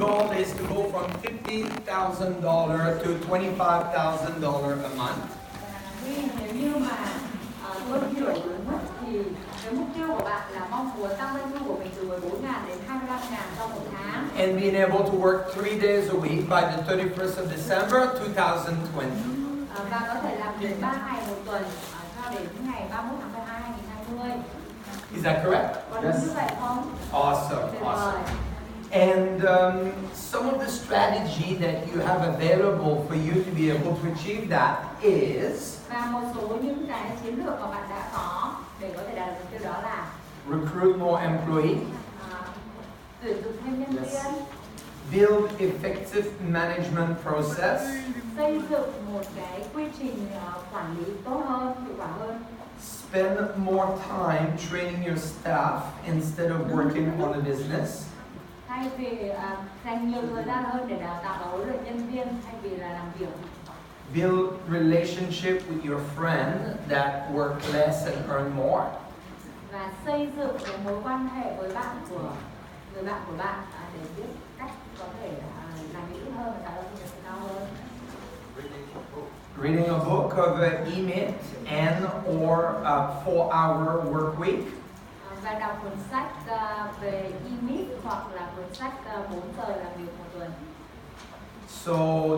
goal is to go from $50,000 to $25,000 a month. Nếu như mà tôi hiểu đúng thì cái mục tiêu của bạn là mong muốn tăng doanh thu của mình từ 14.000 đến 25.000 trong một tháng. And being able to work 3 days a week by the 31st of December 2020. Và có thể làm việc 3 ngày một tuần cho đến ngày 31 tháng 12 2020. Is that correct? Có đúng như vậy không? Awesome, awesome. And some of the strategy that you have available for you to be able to achieve that is Và một số những cái chiến lược mà bạn đã có để có thể đạt được mục tiêu đó là recruit more employees, tuyển dụng thêm nhân viên, build effective management process, xây dựng một cái quy trình quản lý tốt hơn, hiệu quả hơn, spend more time training your staff instead of working on a business, thay vì dành nhiều thời gian hơn để đào tạo và huấn luyện nhân viên thay vì là làm việc, build relationship with your friend that work less and earn more, và xây dựng cái mối quan hệ với người bạn của bạn để biết cách có thể làm việc ít hơn và tạo ra thu nhập cao hơn. reading a book of E-Myth and or a 4-hour work week, Và đọc cuốn sách về E-Myth hoặc là cuốn sách 4 giờ làm việc một tuần. so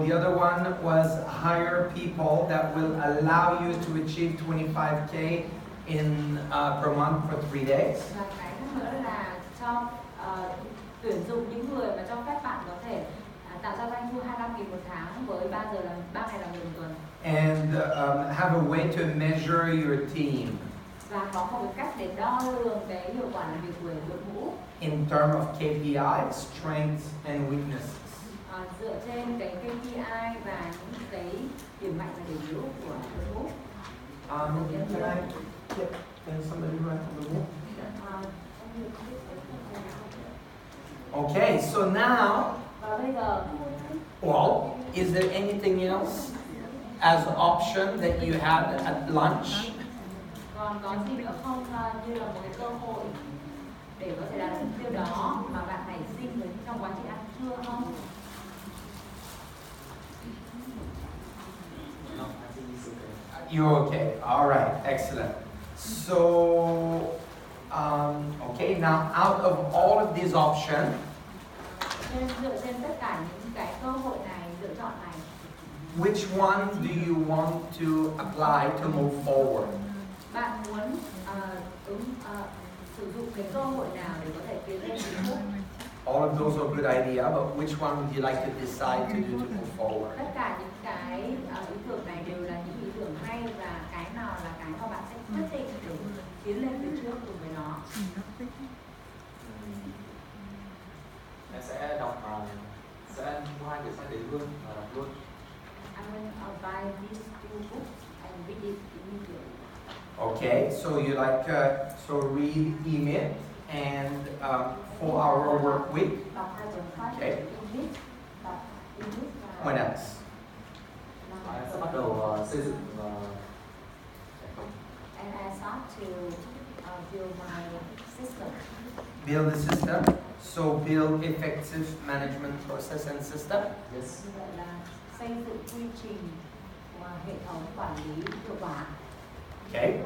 the other one was hire people that will allow you to achieve 25K in per month for 3 days. Và cái nữa là cho tuyển dụng những người mà cho phép bạn có thể tạo ra doanh thu 25.000 một tháng với 3 ngày làm việc một tuần. And have a way to measure your team Và có một cái cách để đo lường cái hiệu quả làm việc của đội ngũ in terms of KPI, strengths and weaknesses. dựa trên cái KPI và những cái điểm mạnh và điểm yếu của đội ngũ. Can somebody write on the wall? Okay, so now, Và bây giờ well, is there anything else as an option that you had at lunch? còn có gì nữa không như là một cái cơ hội để có thể đạt được mục tiêu đó mà bạn nảy sinh trong quá trình ăn trưa không? You're okay. All right, excellent. So, okay, now out of all of these options, Nên dựa trên tất cả những cái cơ hội này, lựa chọn này, which one do you want to apply to move forward? bạn muốn sử dụng cái cơ hội nào để có thể tiến lên một bước? All of those are good idea, but which one would you like to decide to do to move forward? Tất cả những cái ý tưởng này đều là những ý tưởng hay và cái nào là cái mà bạn sẽ quyết định để tiến lên phía trước cùng với nó. Em sẽ đọc sẽ mua 2 quyển sách đấy luôn và đọc luôn. I will buy these 2 books and read it immediately. Okay, so you like so read E-Myth and 4-hour work week. Đọc 2 cuốn sách Okay. English, đọc English và What else? Em sẽ bắt đầu xây dựng hệ thống. and I start to build my system. Build a system. So build effective management process and system. Yes. Như vậy là xây dựng quy trình và hệ thống quản lý hiệu quả. Okay.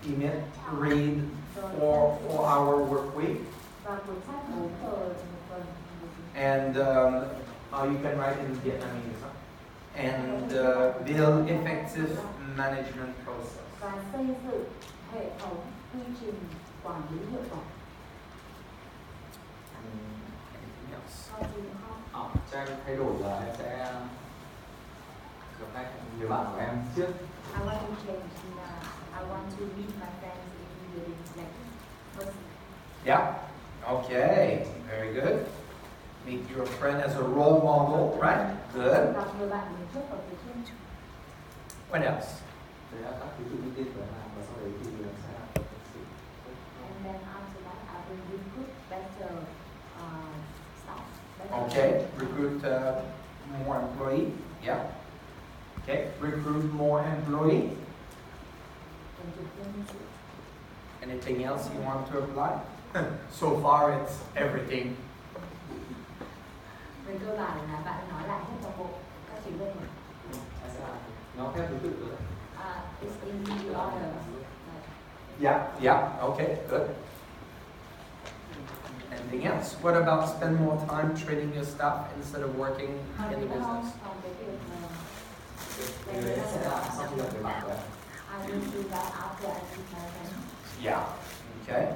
E-Myth, read 4-hour work week. Và cuốn sách 4 giờ một tuần. And you can write in Vietnamese. Huh? And build effective management process. Và xây dựng hệ thống quy trình quản lý hiệu quả. Anything else? Còn gì nữa không? Cho em thay đổi là em sẽ gặp lại người bạn của em trước. I want to change. I want to meet my friends immediately, like person. Yeah. Okay. Very good. Meet your friend as a role model, right? Good. Gặp người bạn mình trước ở phía trên. What else? Đấy là các thứ tự ưu tiên của em làm và sau đấy thì em sẽ làm sự. And then after that, I will recruit better staff. Okay. Recruit more employee. Yeah. Okay. Recruit more employee. Tuyển dụng nhân sự. Anything else you want to apply? So far, it's everything. Về cơ bản là bạn nói lại hết toàn bộ các chỉ luôn. Anh sẽ làm nó theo thứ tự rồi. It's in the order. Yeah, okay, good. Anything else? What about spend more time training your staff instead of working in the business? Còn cái việc Điều đấy sẽ làm sau khi gặp người bạn rồi. I will do that after I see my friend. Yeah, okay.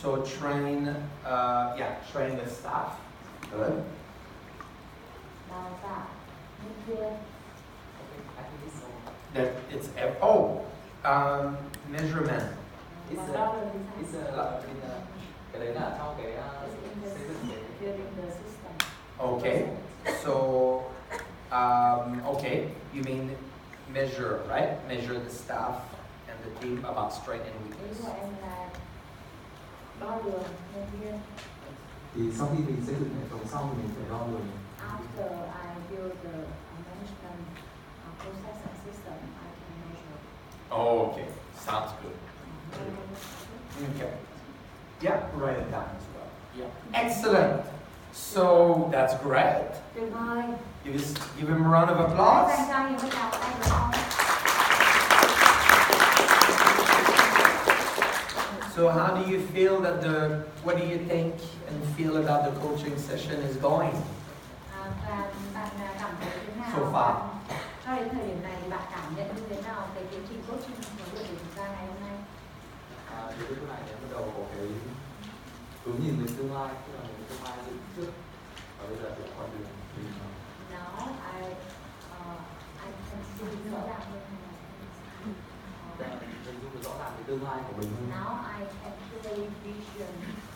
So train the staff. Good. Đào tạo nhân viên. I think it's so. That it's measurement. It's cái đấy là trong cái xây dựng cái Building the system. Okay. So okay, you mean measure, right? Measure the staff and the team about strength and Ý weakness. của em là đo lường nhân viên. thì sau khi mình xây dựng hệ thống xong mình phải đo lường. After I build the management process and system, I can measure. Oh, okay. Sounds good. Okay. Yeah, write it down as well. Yeah. Excellent. So that's great. Tuyệt vời. Give him a round of applause. Dành cho những cái tràng tay được không? So how do you feel what do you think and feel about the coaching session is going? Và bạn cảm thấy thế nào? So far. Cho đến thời điểm này thì bạn cảm nhận như thế nào về tiến trình coaching huấn luyện của chúng ta ngày hôm nay? Thì cái này em bắt đầu có cái hướng nhìn đến tương lai, tức là mình tương lai dựng trước và bây giờ sẽ con đường mình Now I can see rõ ràng hơn. hình dung rõ ràng cái tương lai của mình hơn. Now I can clearly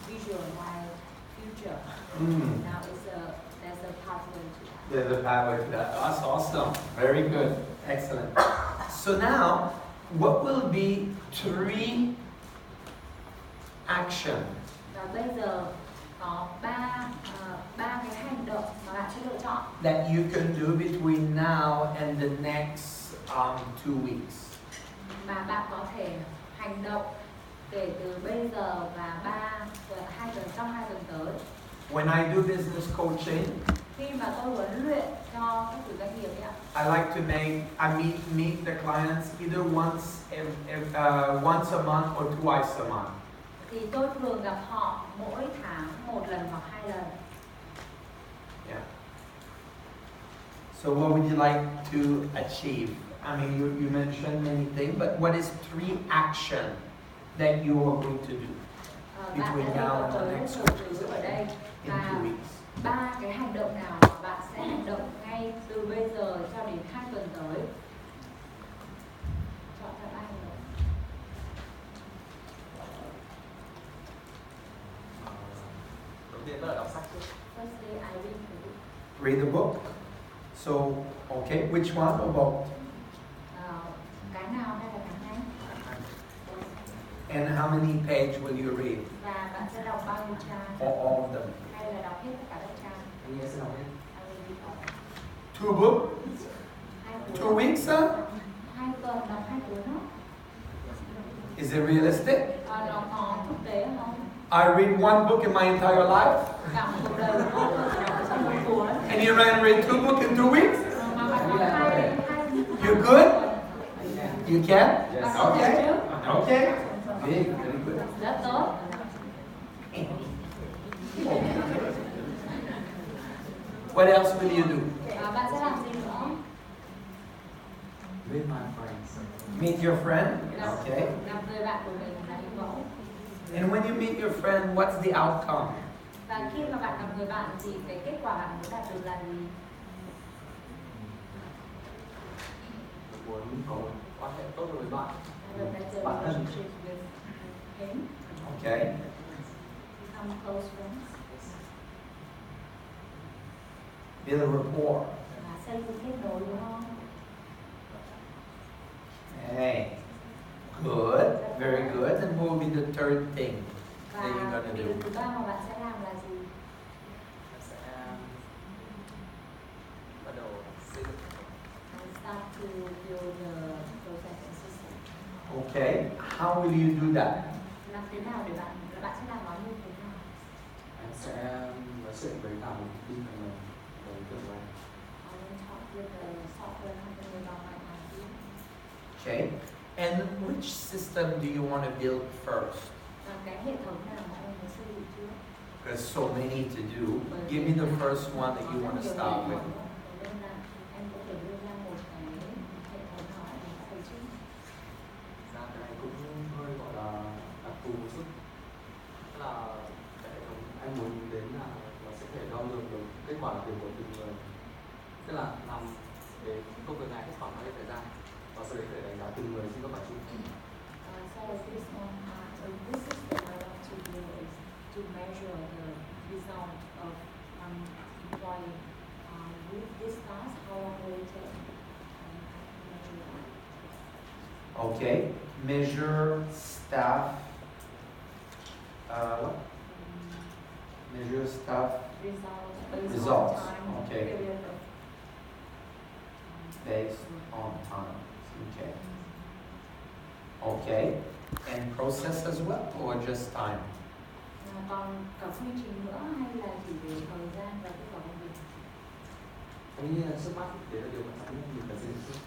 visualize future. Mm. Now there's a pathway to that. There's a pathway to that. That's awesome. Very good. Excellent. So now, what will be 3 action Và bây giờ có ba cái hành động mà bạn sẽ lựa chọn that you can do between now and the next 2 weeks? mà bạn có thể hành động kể từ bây giờ và 2 tuần trong 2 tuần tới. When I do business coaching, Khi mà tôi huấn luyện cho các chủ doanh nghiệp ấy ạ, I like to meet the clients either once a month or twice a month. thì tôi thường gặp họ mỗi tháng 1 lần hoặc 2 lần. Yeah. So what would you like to achieve? I mean, you mentioned many things, but what is 3 action that you are going to do between now and the next thứ ở đây in và 2 weeks? 3 cái hành động nào mà bạn sẽ hành động ngay từ bây giờ cho đến 2 tuần tới. Chọn ra 3 hành động. Đầu tiên đó là đọc sách trước. Firstly, I read the book. Read the book. So, okay, which one or both? Cái nào hay là cái này? And how many page will you read? Và bạn sẽ đọc bao nhiêu trang? Or all of them? Hay là đọc hết tất cả các trang? Anh em sẽ đọc hết. I will read all. 2 books? 2 2 cuốn. weeks, sir? 2 tuần đọc 2 cuốn đó. Is it realistic? Nó có thực tế không? I read 1 book in my entire life, Cả một cuộc đời của tôi đọc trong một cuốn. and you ran read 2 books in 2 weeks? Mà bạn đọc hai You good? You can? Yes. Okay. Okay. Big, very good. Rất tốt. What else will you do? Bạn sẽ làm gì nữa? Meet my friends. Meet your friend? Okay. Gặp người bạn của mình là hình mẫu. And when you meet your friend, what's the outcome? Và khi mà bạn gặp người bạn thì cái kết quả bạn muốn đạt được là gì? Mình muốn có quan hệ tốt với bạn. Bạn thân. Him, Okay. become close friends. Build a rapport. Và xây dựng kết nối đúng không? Hey. Good. Very good. And what will be the 3rd thing Và that you're gonna điều do? thứ ba mà bạn sẽ làm là gì? Em sẽ bắt đầu xây dựng. And start to build the process and system. Okay. How will you do that? Làm thế nào để bạn tin rằng mình và ý tưởng của anh. I will talk with the software company about my idea. Okay. And which system do you want to build first? Và cái hệ thống nào mà em muốn xây dựng trước? There's so many to do. Give me the first one that you want to start with. Nên là em có thể đưa ra một cái hệ thống nào em muốn xây trước. Ra cái này cũng hơi gọi là đặc thù một chút. Tức là cái hệ thống anh muốn đến là nó sẽ thể đo lường được kết quả làm việc của từng người. Tức là làm để công việc này hết khoảng bao nhiêu thời gian và sau đấy có thể đánh giá từng người trên các bản chung. So this one, this system I want to do is to measure the result of one employee with this task, how long will it take? Measure that. Okay. Measure staff. What? Measure staff Results. Results. Time, Okay. period of, Based on time. Okay. Okay. And process as well, or just time? còn cả quy trình nữa hay là chỉ về thời gian và kết quả công việc? Em nghĩ là xuất phát đấy là điều quan trọng nhất mình cần xây dựng trước.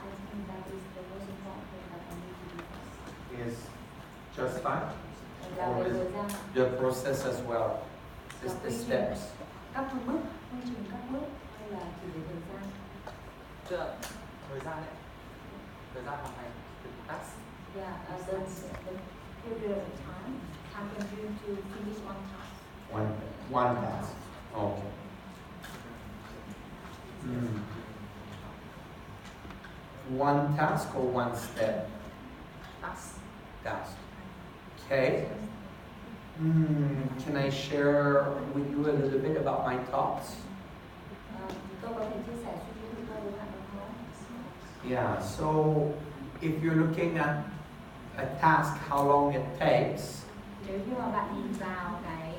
I think that is the most important thing that I need to do first. Is just time? Là về thời gian, The process as well. Just the steps. các bước, quy trình các bước hay là chỉ về thời gian? Tức là thời gian đấy, thời gian hoàn thành từng task. Yeah, the period of time consumed to finish one task. One task. Okay. One task or one step? Task. Task. Okay. Can I share with you a little bit about my thoughts? Tôi có thể chia sẻ suy nghĩ của tôi với bạn được không? Yeah, so if you're looking at a task, how long it takes, Nếu như mà bạn nhìn vào cái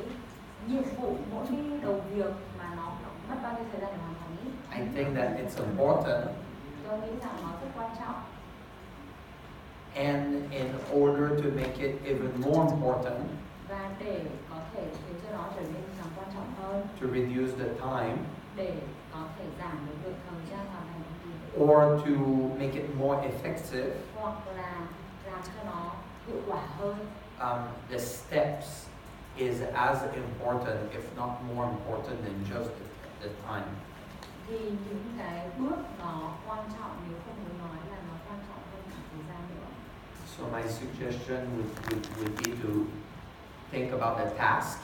nhiệm vụ mỗi cái đầu việc mà nó mất bao nhiêu thời gian để hoàn thành ý, I think that it's important. tôi nghĩ rằng nó rất quan trọng. And in order to make it even more important, Và để có thể khiến cho nó trở nên càng quan trọng hơn, to reduce the time, để có thể giảm được lượng thời gian hoàn thành công việc, or to make it more effective, hoặc là làm cho nó hiệu quả hơn, the steps is as important, if not more important, than just the time. thì những cái bước nó quan trọng, nếu không muốn nói là nó quan trọng hơn cả thời gian nữa. So my suggestion would be to think about the task,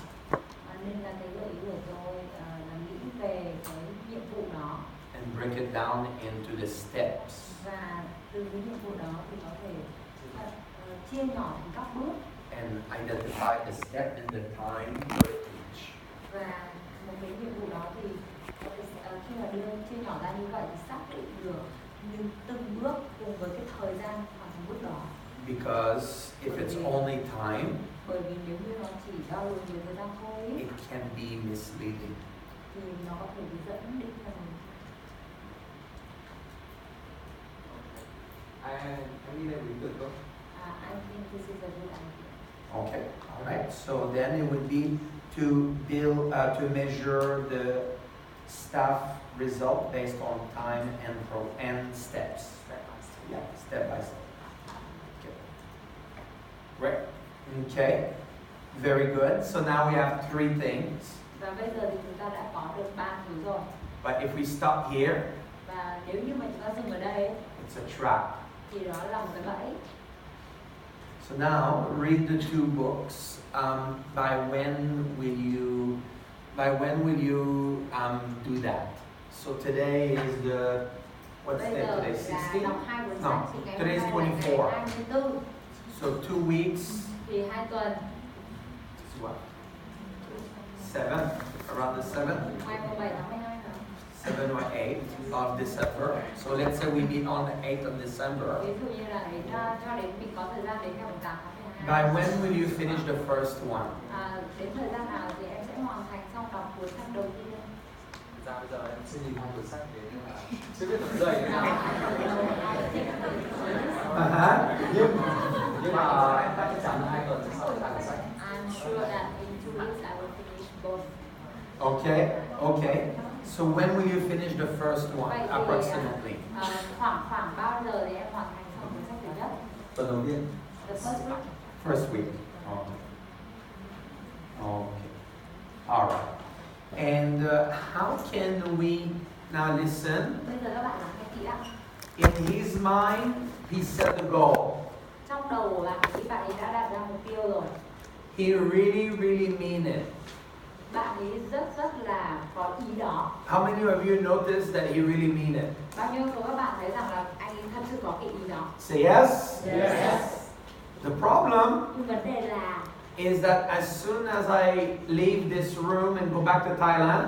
Nên là cái gợi ý của tôi là nghĩ về cái nhiệm vụ đó and break it down into the steps, và từ cái nhiệm vụ đó thì có thể chia nhỏ thành các bước and identify the step and the time for each. và một cái nhiệm vụ đó thì khi mà đưa chia nhỏ ra như vậy thì xác định được nhưng từng bước cùng với cái thời gian hoàn thành bước đó. Because if it's only time, Bởi vì nếu như nó chỉ đo lường về thời gian thôi ý, it can be misleading. thì nó có thể bị dẫn định ra mình. Em nghĩ đây là ý tưởng tốt. I think this is a good idea. Okay, all right. So then it would be to build, to measure the staff result based on time and steps. Step by step. Yeah, step by step. Okay. Great. Okay. Very good. So now we have three things. Và bây giờ thì chúng ta đã có được 3 thứ rồi. But if we stop here, Và nếu như mà chúng ta dừng ở đây it's a trap. thì đó là một cái bẫy. So now read the two books. By when will you do that? So today is the what's Bây day giờ today? là 16? đọc 2 cuốn No, sách thì ngày hôm today's nay là ngày 24. 24. So 2 weeks Thì 2 tuần, is what? 7? Around the 7th? ngày 7 tháng 12 nữa. 7 or 8 of December. So let's say we meet on the 8th of December. Ví dụ như là đến cho đến mình có thời gian đến ngày 8 tháng By 12. when will you finish the first one? Đến thời gian nào thì em sẽ hoàn thành xong đọc cuốn sách đầu tiên. Thực ra bây giờ em sẽ nhìn hai cuốn sách để nhưng mà chưa biết tập dày thế nào. Nhưng mà em chắc chắn là 2 tuần sau sẽ ra cuốn sách. I'm sure that in 2 weeks I will finish both. Okay, okay. So when will you finish the first one, Vậy thì, approximately? khoảng bao giờ thì em hoàn thành xong cuốn sách thứ nhất? Tuần đầu tiên. The first week. First week. Okay. Okay. All right. And how can we now listen? Bây giờ các bạn lắng nghe kỹ ạ. In his mind, he set the goal. Trong đầu của bạn ấy đã đặt ra mục tiêu rồi. He really, really mean it. Bạn ấy rất là có ý đó. How many of you noticed that he really mean it? Bao nhiêu số các bạn thấy rằng là anh ấy thật sự có cái ý đó? Say yes. Yes. The problem Nhưng vấn đề là is that as soon as I leave this room and go back to Thailand,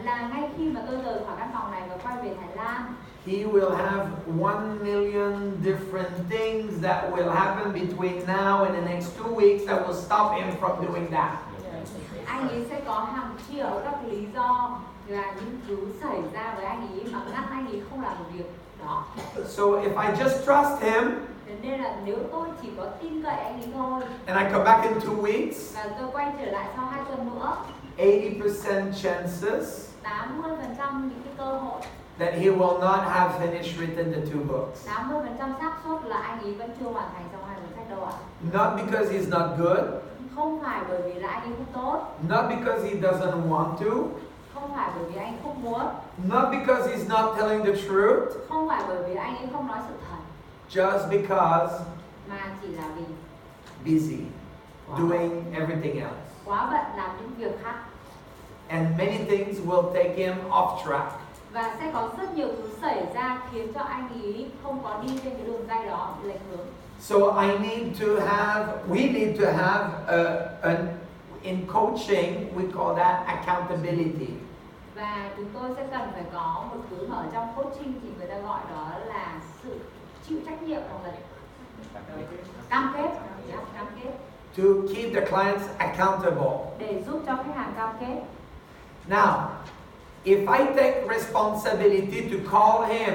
ngay khi mà tôi rời khỏi căn phòng này và quay về Thái Lan, he will have 1 million different things that will happen between now and the next 2 weeks that will stop him from doing that. anh ấy sẽ có hàng triệu các lý do là những thứ xảy ra với anh ấy mà ngăn anh ấy không làm một việc đó. So if I just trust him Thế nên là nếu tôi chỉ có tin cậy anh ấy thôi and I come back in 2 weeks, và tôi quay trở lại sau 2 tuần nữa, 80% chances 80% những cái cơ hội, that he will not have finished written the 2 books. 80% xác suất là anh ấy vẫn chưa hoàn thành xong 2 cuốn sách đâu ạ. Not because he's not good, Không phải bởi vì là anh ấy không tốt, not because he doesn't want to, không phải bởi vì anh không muốn, not because he's not telling the truth, không phải bởi vì anh ấy không nói sự thật, just because mà chỉ là vì busy doing everything else. quá bận làm những việc khác. And many things will take him off track. Và sẽ có rất nhiều thứ xảy ra khiến cho anh ấy không có đi trên cái đường dây đó, lệch hướng. So we need to have in coaching, we call that accountability. Và chúng tôi sẽ cần phải có một thứ ở trong coaching thì người ta gọi đó là sự chịu trách nhiệm hoặc là cam kết, cam kết To keep the clients accountable. để giúp cho khách hàng cam kết. Now, if I take responsibility to call him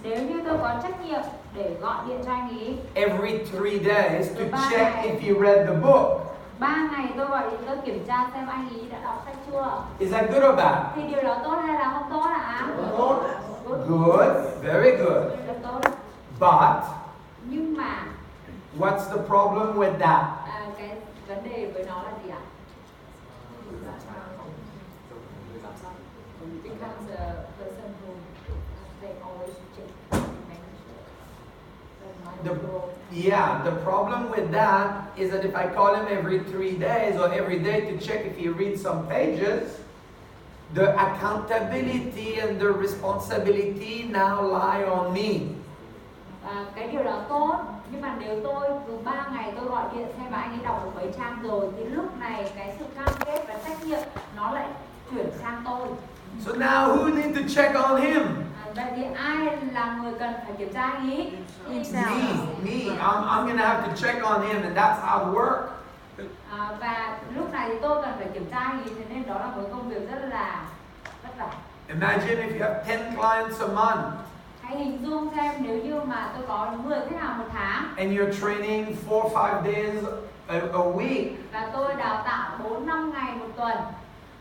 Nếu như tôi có trách nhiệm để gọi điện cho anh ấy every 3 days to check if he read the book, 3 ngày tôi gọi điện tôi kiểm tra xem anh ấy đã đọc sách chưa, is that good or bad? thì điều đó tốt hay là không tốt ạ? Good, very good. Rất tốt. But Nhưng mà what's the problem with that? cái vấn đề với nó là gì ạ? Becomes a person who they always check The problem with that is that if I call him every 3 days or every day to check if he reads some pages, the accountability and the responsibility now lie on me. Cái điều đó tốt, nhưng mà nếu tôi cứ 3 ngày tôi gọi điện xem mà anh ấy đọc được mấy trang rồi thì lúc này cái sự cam kết và trách nhiệm nó lại chuyển sang tôi. So now who need to check on him? Vậy thì ai là người cần phải kiểm tra anh ấy? Me. I'm gonna have to check on him, and that's how it works. Và lúc này thì tôi cần phải kiểm tra anh ấy, thế nên đó là một công việc rất là vất vả. Imagine if you have 10 clients a month Hãy hình dung xem nếu như mà tôi có 10 khách hàng một tháng and you're training 4-5 days a week, và tôi đào tạo 4-5 ngày một tuần,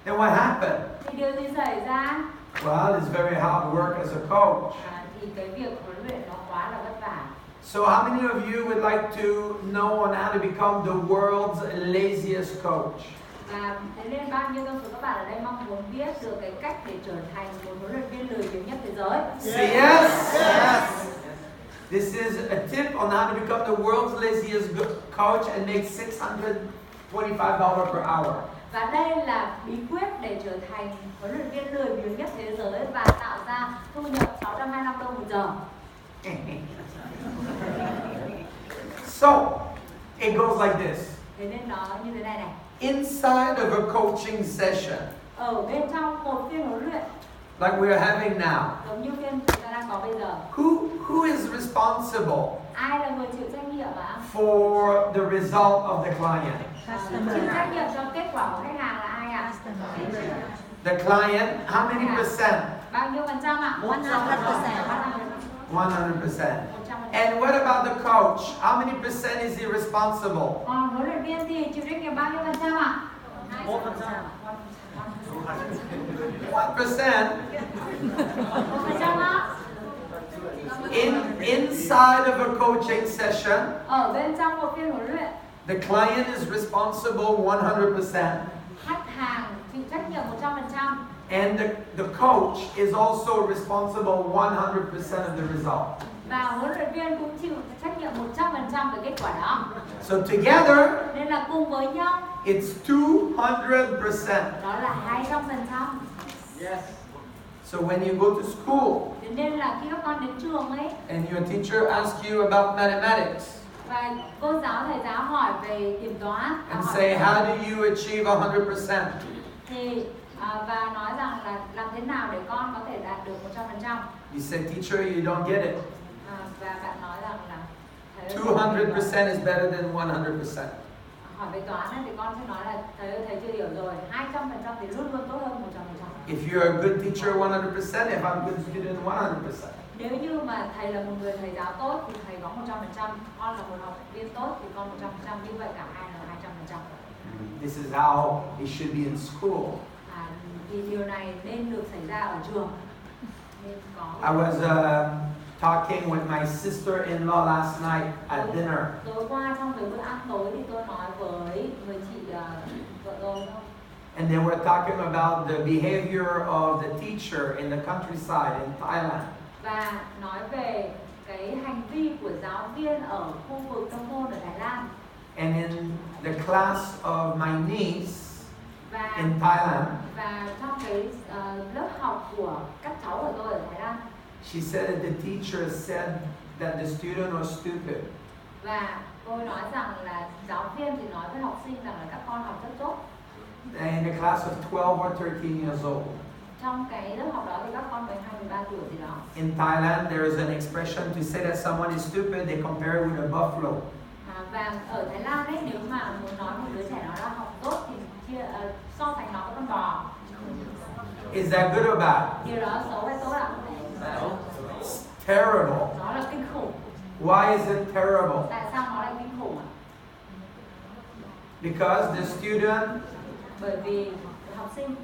then what happened? thì điều gì xảy ra? Well, it's very hard work as a coach. Thì cái việc huấn luyện nó quá là vất vả. So how many of you would like to know on how to become the world's laziest coach? Và thế nên bao nhiêu trong số các bạn ở đây mong muốn biết được cái cách để trở thành một huấn luyện viên lười biếng nhất thế giới? Say yes. Yes. This is a tip on how to become the world's laziest coach and make $625 per hour. Và đây là bí quyết để trở thành huấn luyện viên lười biếng nhất thế giới và tạo ra thu nhập $625 một giờ. So, it goes like this. Thế nên nó như thế này này. Inside of a coaching session, Ở bên trong một phiên huấn luyện like we are having now, giống như phiên chúng ta đang có bây giờ, who is responsible ai là người chịu trách nhiệm ạ? for the result of the client? Chịu trách nhiệm cho kết quả của khách hàng là ai ạ? The client, how many percent? Bao nhiêu phần trăm ạ? 100%. And what about the coach? How many percent is he responsible? Còn huấn luyện viên thì chịu trách nhiệm bao nhiêu phần trăm ạ? 1%. Inside of a coaching session, Ở bên trong một phiên huấn luyện, the client is responsible 100%. khách hàng chịu trách nhiệm 100%. And the coach is also responsible 100% of the result. Và huấn luyện viên cũng chịu trách nhiệm 100% về kết quả đó. So together, Nên là cùng với nhau, it's 200%. đó là 200%. Yes. So when you go to school Thế nên là khi các con đến trường ấy, and your teacher asks you about mathematics và cô giáo thầy giáo hỏi về điểm toán, and hỏi say, về- how do you achieve 100%? thì và nói rằng là làm thế nào để con có thể đạt được 100%. You say, teacher, you don't get it. Và bạn nói rằng là thầy ơi, 200% is better than 100%. hỏi về toán ấy, thì con sẽ nói là thầy ơi, thầy chưa hiểu rồi, 200% thì luôn luôn tốt hơn 100%. If you're a good teacher, 100%. If I'm a good student, 100%. Nếu như mà thầy là một người thầy giáo tốt thì thầy có 100%, con là một học viên tốt thì con 100%, như vậy cả hai là 200%. This is how it should be in school. Thì điều này nên được xảy ra ở trường. Nên có. I was talking with my sister-in-law last night at dinner. Tối qua trong cái bữa ăn tối thì tôi nói với người chị vợ tôi thôi. And they were talking about the behavior of the teacher in the countryside in Thailand. Và nói về cái hành vi của giáo viên ở khu vực nông thôn ở Thái Lan. And in the class of my niece Và in Thailand, và trong cái lớp học của các cháu của tôi ở Thái Lan, she said that the teacher said that the student was stupid. và tôi nói rằng là giáo viên thì nói với học sinh rằng là các con học rất tốt. In a class of 12 or 13 years old. Trong cái lớp học đó thì các con 12, 13 tuổi gì đó. In Thailand, there is an expression to say that someone is stupid, they compare it with a buffalo. Và ở Thái Lan ấy, nếu mà muốn nói một đứa trẻ nó đã học tốt thì so sánh nó với con bò. Is that good or bad? Điều đó xấu hay tốt ạ? It's terrible. Nó là kinh khủng. Why is it terrible? Tại sao nó lại kinh khủng ạ? Because the student Bởi vì học sinh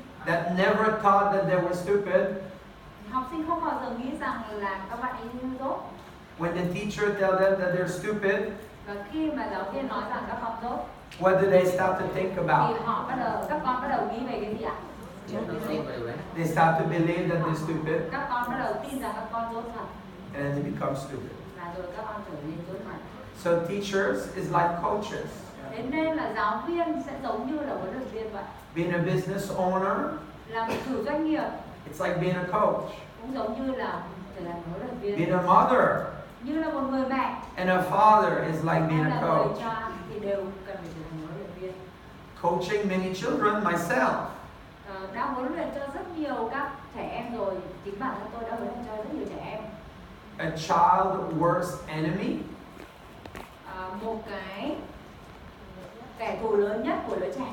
never thought that they were stupid, không bao giờ nghĩ rằng là các bạn ấy như tốt. when the teacher tells them that they're stupid, Và khi mà giáo viên nói rằng các con tốt, what do they start to think thì about? các con bắt đầu nghĩ về cái gì ạ? They start to believe that they're stupid, Các con bắt đầu tin rằng các con tốt thật, and then they become stupid. và rồi các con trở nên tốt thật. So teachers is like coaches. Thế nên là giáo viên sẽ giống như là huấn luyện viên vậy. Being a business owner, Là một chủ doanh nghiệp it's like being a coach. cũng giống như là trở thành huấn luyện viên. Being a mother Như là một người mẹ and a father is like being hay a là người coach. cha thì đều cần phải trở thành huấn luyện viên. Coaching many children myself. Đã huấn luyện cho rất nhiều các trẻ em rồi, chính bản thân tôi đã huấn luyện cho rất nhiều trẻ em. A child worst enemy Một cái kẻ thù lớn nhất của đứa trẻ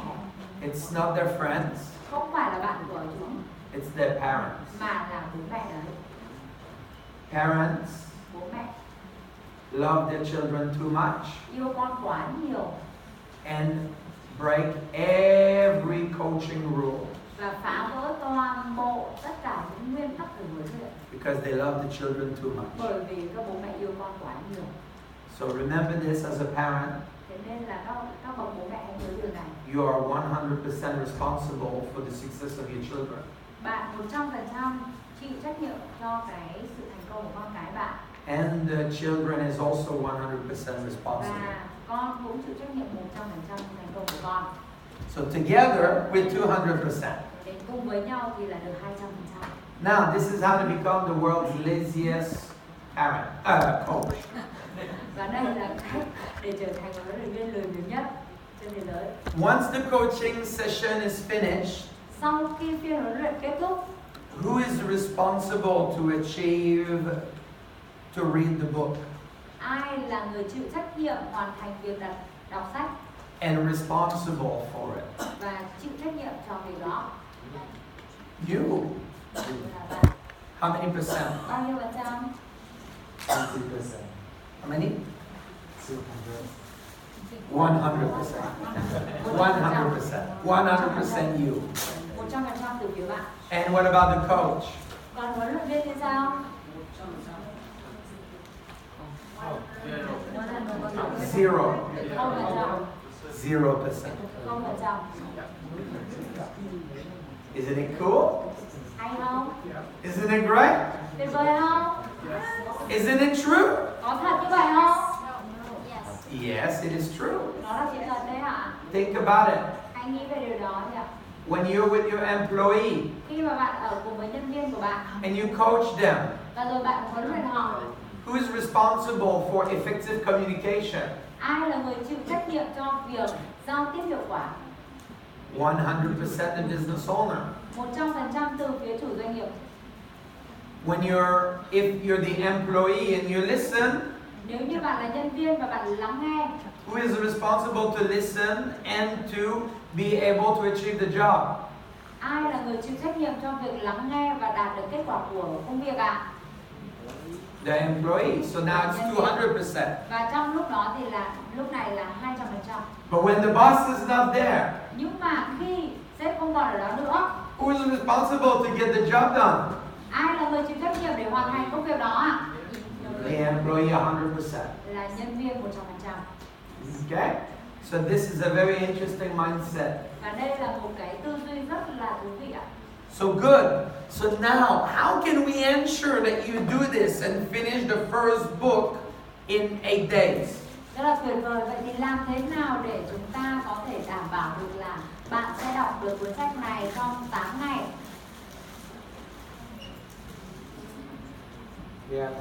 it's not their friends, không phải là bạn của chúng it's their parents. mà là bố mẹ đấy. Parents Bố mẹ love their children too much yêu con quá nhiều and break every coaching rule và phá vỡ toàn bộ tất cả những nguyên tắc của huấn luyện because they love the children too much. bởi vì các bố mẹ yêu con quá nhiều. So remember this as a parent, Thế nên là các bậc bố mẹ hãy nhớ điều này. you are 100% responsible for the success of your children. Bạn 100% chịu trách nhiệm cho cái sự thành công của con cái bạn. And the children is also 100% responsible. Và con cũng chịu trách nhiệm 100% cho thành công của con. So together we're 200%. Đến cùng với nhau thì là được 200%. Now this is how to become the world's laziest parent, coach. Và đây là cách để trở thành một huấn luyện viên lười biếng nhất trên thế giới. Once the coaching session is finished, Sau khi phiên huấn luyện kết thúc, who is responsible to achieve, to read the book ai là người chịu trách nhiệm hoàn thành việc đọc sách and responsible for it? và chịu trách nhiệm cho việc đó? You. Là bạn. How many percent? Bao nhiêu phần trăm? 20%. How many? 200. 100%. 100%. 100% you. 100% từ phía bạn. And what about the coach? Còn huấn luyện viên thì sao? Zero. 0%. 0%. 0%. Isn't it cool? Hay không? Isn't it great? Tuyệt vời không? Isn't it true? Có thật như vậy không? Yes, it is true. Nó là sự thật đấy ạ. Think about it. Hãy nghĩ về điều đó nhỉ. When you're with your employee Khi mà bạn ở cùng với nhân viên của bạn and you coach them, và rồi bạn huấn luyện họ, who is responsible for effective communication? ai là người chịu trách nhiệm cho việc giao tiếp hiệu quả? 100% the business owner. 100% từ phía chủ doanh nghiệp. If you're the employee and you listen, Nếu như bạn là nhân viên và bạn lắng nghe, who is responsible to listen and to be able to achieve the job? ai là người chịu trách nhiệm cho việc lắng nghe và đạt được kết quả của công việc ạ? The employee. So now it's 200%. Và trong lúc đó thì lúc này là 200%. But when the boss is not there, Nhưng mà khi sếp không còn ở đó nữa, who is responsible to get the job done? ai là người chịu trách nhiệm để hoàn thành công việc đó ạ? The employee 100%. Là nhân viên 100%. Okay? So this is a very interesting mindset. Và đây là một cái tư duy rất là thú vị ạ. So good. So now, how can we ensure that you do this and finish the first book in 8 days? Rất là tuyệt vời. Vậy thì làm thế nào để chúng ta có thể đảm bảo được là bạn sẽ đọc được cuốn sách này trong 8 ngày? Khi em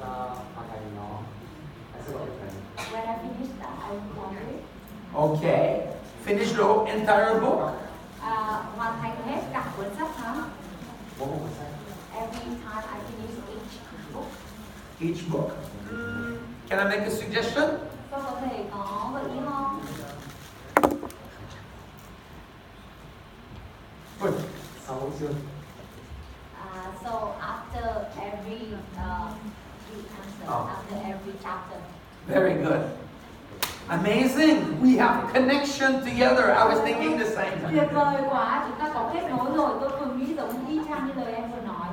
hoàn thành nó, anh sẽ gọi được này. When I finish that, I will complete. Okay. Finish the entire book? Hoàn thành hết cả cuốn sách hả? Mỗi một cuốn sách. Every time I finish each book. Each book. Can I make a suggestion? Tôi có thể có gợi ý không? Good. 6 chương. So after every after every chapter. Very good. Amazing. We have connection together. I was thinking the same. Tuyệt vời quá, chúng ta có kết nối rồi. Tôi vừa nghĩ giống y chang như lời em vừa nói.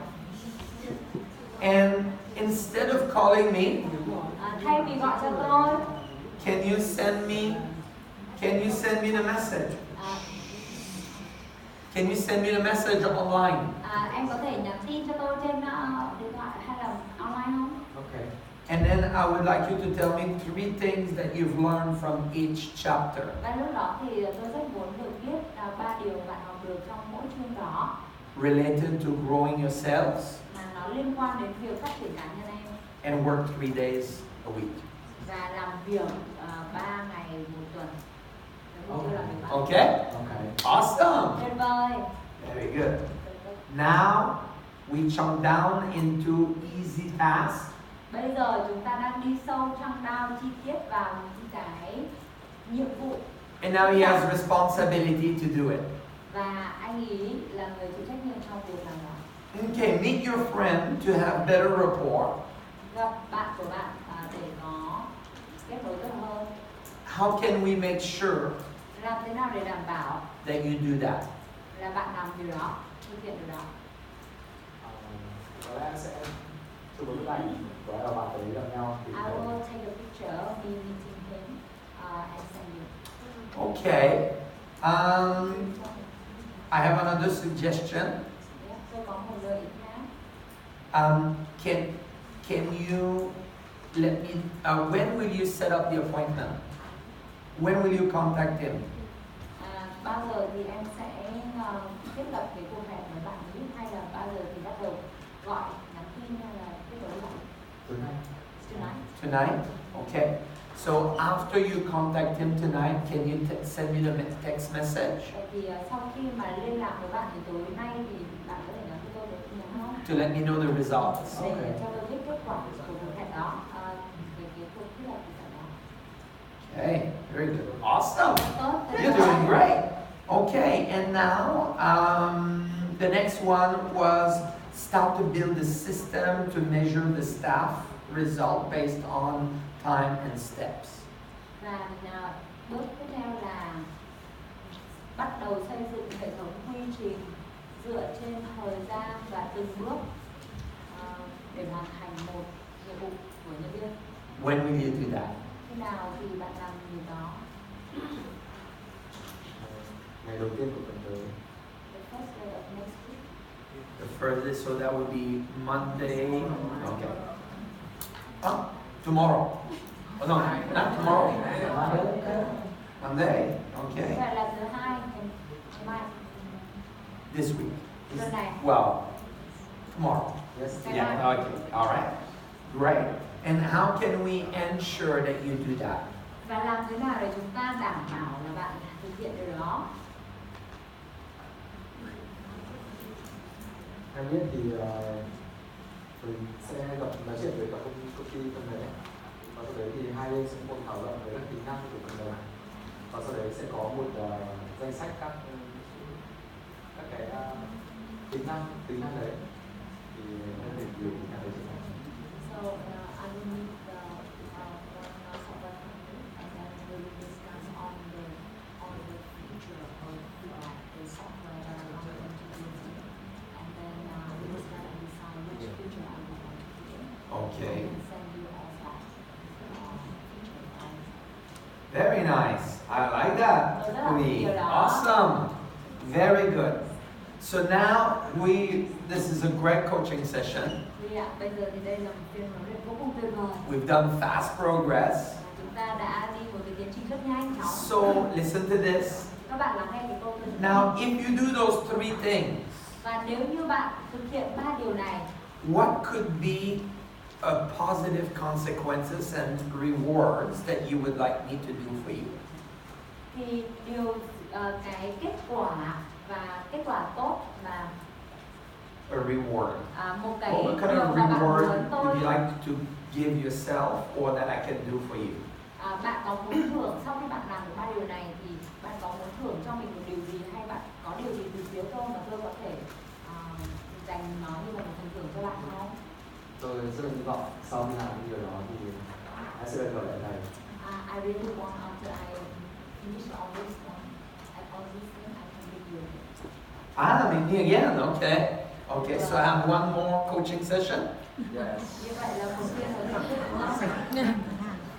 And instead of calling me, Thay vì gọi cho tôi, can you send me the message? Can you send me the message online? em có thể nhắn tin cho tôi trên điện thoại hay là online không? Okay. And then I would like you to tell me 3 things that you've learned from each chapter. Và lúc đó thì tôi rất muốn được biết 3 điều bạn học được trong mỗi chương đó. Related to growing your sales Mà nó liên quan đến việc phát triển cá nhân em. and work 3 days a week. Và làm việc 3 ngày một tuần. Okay? Okay. Awesome. Tuyệt vời. Very good. Now we jump down into easy tasks. Bây giờ chúng ta đang đi sâu trong down chi tiết vào những cái nhiệm vụ. And now he has responsibility to do it. Và anh ý là người chịu trách nhiệm trong việc làm đó. Okay, meet your friend to have better rapport. Gặp bạn của bạn để có kết nối tốt hơn. How can we make sure Làm thế nào để đảm bảo that you do that? là bạn làm điều đó, thực hiện điều đó? Có lẽ em sẽ chụp một bức ảnh của em và bạn ấy gặp nhau. I will take a picture of me meeting him and send you. Okay. I have another suggestion. Tôi có một lời ý khác. Can you let me? When will you set up the appointment? When will you contact him? Bao giờ thì em sẽ thiết lập cái cuộc hẹn với bạn ấy, hay là bao giờ thì bắt đầu gọi, nhắn tin hay là kết nối với bạn? Tonight. Tonight? Okay. So after you contact him tonight, can you send me the text message Vậy thì sau khi mà liên lạc với bạn thì tối nay thì bạn có thể nhắn cho tôi được tin nhắn không? to let me know the results? Để cho tôi biết kết quả của cuộc hẹn đó, về cái cuộc thiết lập cuộc hẹn đó. Okay, very good. Awesome. Tốt. You're doing great. Okay, and now the next one was start to build a system to measure the staff result based on time and steps. Và Bước tiếp theo là bắt đầu xây dựng hệ thống quy trình dựa trên thời gian và từng bước để hoàn thành một nhiệm vụ của nhân viên. When will you do that? Khi nào thì bạn làm điều đó? Ngày đầu tiên của tuần tới. The first day of next week. The furthest, so that would be Monday. Okay. Oh, tomorrow. Oh no, not tomorrow. Monday. Okay. Vậy là thứ hai, ngày mai. This week. Tuần này. Well, tomorrow. Yes. Yeah. Okay. All right. Great. And how can we ensure that you do that? Và làm thế nào để chúng ta đảm bảo là bạn thực hiện điều đó? Em biết thì mình sẽ nói chuyện với cả công ty phần mềm, và sau đấy thì hai bên sẽ cùng thảo luận về các tính năng của phần mềm, và sau đấy sẽ có một danh sách các cái tính năng đấy thì em phải điều chỉnh cái đấy. So I will meet the one software company, and then we will discuss on the future of the software that I want them to use, and then we will start to decide which feature I want them to use. Okay. And send you all that feature files. Very nice. I like that. Lee. Awesome. Very good. So now this is a great coaching session. Bây giờ thì đây là một phiên huấn luyện vô cùng tuyệt vời. We've done fast progress. Chúng ta đã đi một cái tiến trình rất nhanh chóng. So listen to this. Các bạn lắng nghe cái câu này. Now, if you do those three things, Và nếu như bạn thực hiện ba điều này, what could be positive consequences and rewards that you would like me to do for you? thì cái kết quả và kết quả tốt là A reward. một cái What kind điều of mà bạn reward muốn tôi would you like to give yourself or that I can do for you? bạn có muốn thưởng sau khi bạn làm được ba điều này thì bạn có muốn thưởng cho mình một điều gì, hay bạn có điều gì từ phía tôi mà tôi có thể dành nó như là một phần thưởng cho bạn không? Tôi rất là hy vọng sau khi làm cái điều đó thì anh sẽ được lại này. I really want after I finish all this one, all this thing, I can give you. Me again. Okay. Okay. So I have one more coaching session. Yes. Như vậy là một phiên huấn luyện đúng không?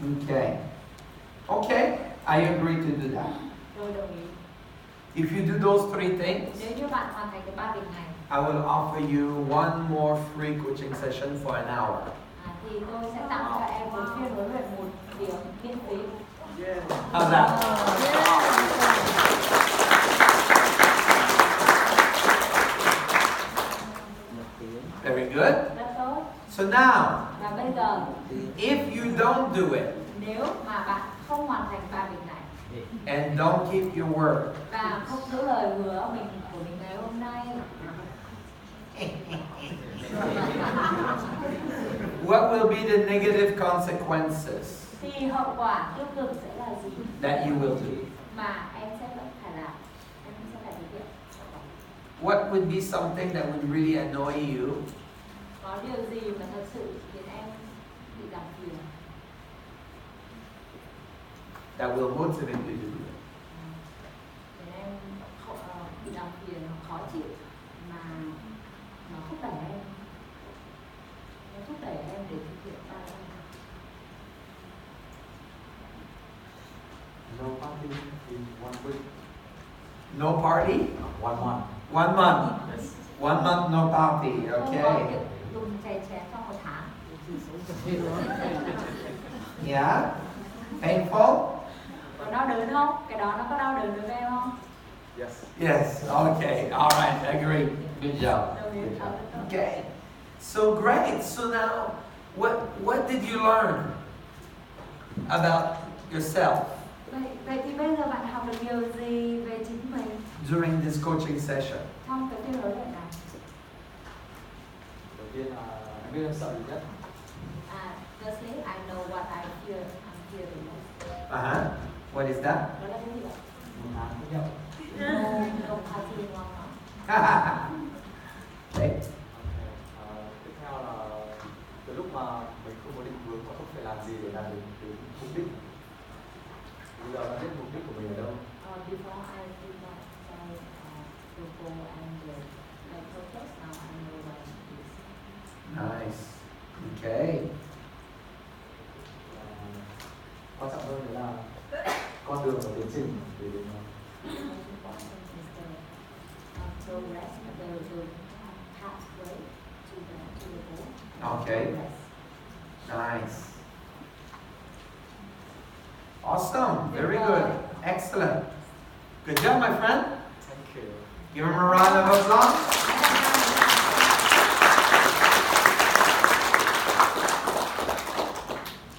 Okay. Okay. I agree to do that. Tôi đồng ý. If you do those three things, Nếu như bạn hoàn thành cái ba việc này, I will offer you one more free coaching session for an hour. thì tôi sẽ tặng cho em một phiên huấn luyện 1 tiếng miễn phí. How's that? Very good. Rất tốt. So now, Và bây giờ, if you don't do it nếu mà bạn không hoàn thành ba việc này and don't keep your word, và không giữ lời hứa của mình ngày hôm nay, what will be the negative consequences thì hậu quả tiêu cực sẽ là gì that you will do? mà em sẽ vẫn phải làm, em sẽ phải thực hiện. What would be something that would really annoy you Có điều gì mà thật sự khiến em bị làm phiền, that will motivate you to do it? khiến em bị làm phiền, khó chịu mà nó thúc đẩy em, để thực hiện ba điều. No party in 1 week. No party? 1 month. 1 month. 1 month no party. Không có Okay. việc dùng chè chén trong 1 tháng. Yeah. Painful? Có đau đớn không? Cái đó nó có đau đớn đối với em không? Yes. Yes. Okay. All right. Agree. Good job. Đồng ý. Good job. Okay. So great. So now, what did you learn about yourself Vậy thì bây giờ bạn học được điều gì về chính mình during this coaching session? trong cái phiên huấn luyện này? Đầu tiên là em biết em sợ gì nhất. Firstly, I know what I fear. I'm fear the most. What is that? Đó là cái gì ạ? Một tháng không nhậu. No partying long. Okay. Tiếp theo là từ lúc mà mình không có định hướng và không phải làm gì để đạt được đến mục đích. Bây giờ đã biết mục đích của mình ở đâu. Before I did not know the goal and the purpose, now I know what it is. Nice. Okay. Quan trọng hơn đấy là con đường và tiến trình để đến nó. Most important is the progress, the pathway to the goal. Okay. Progress. Nice. Awesome. Very good. Excellent. Good job, my friend. Thank you. Give him a round of applause.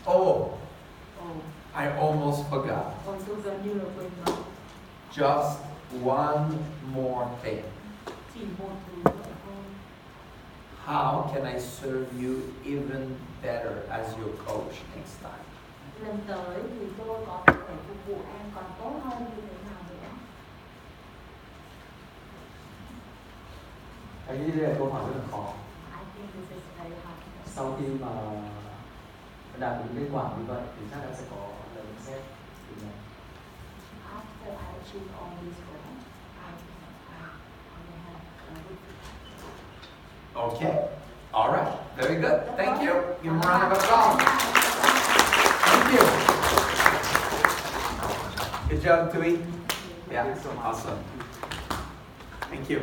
Oh, I almost forgot. Tôi gần như là quên mất. Just one more thing. Chỉ một thứ nữa thôi. How can I serve you even better as your coach next time? Lần tới thì tôi có thể phục vụ em còn tốt hơn như thế nào nữa? Anh nghĩ đây là câu hỏi rất là khó. I think this is very hard. Sau khi mà đạt được kết quả như vậy thì chắc chắn sẽ có lần xét từ này. After I achieve all these goals, I will have a good. Okay. All right. Very good. Thank you. Give him a round of applause. Thank you. Good job, Tui. Yeah, awesome. Thank you.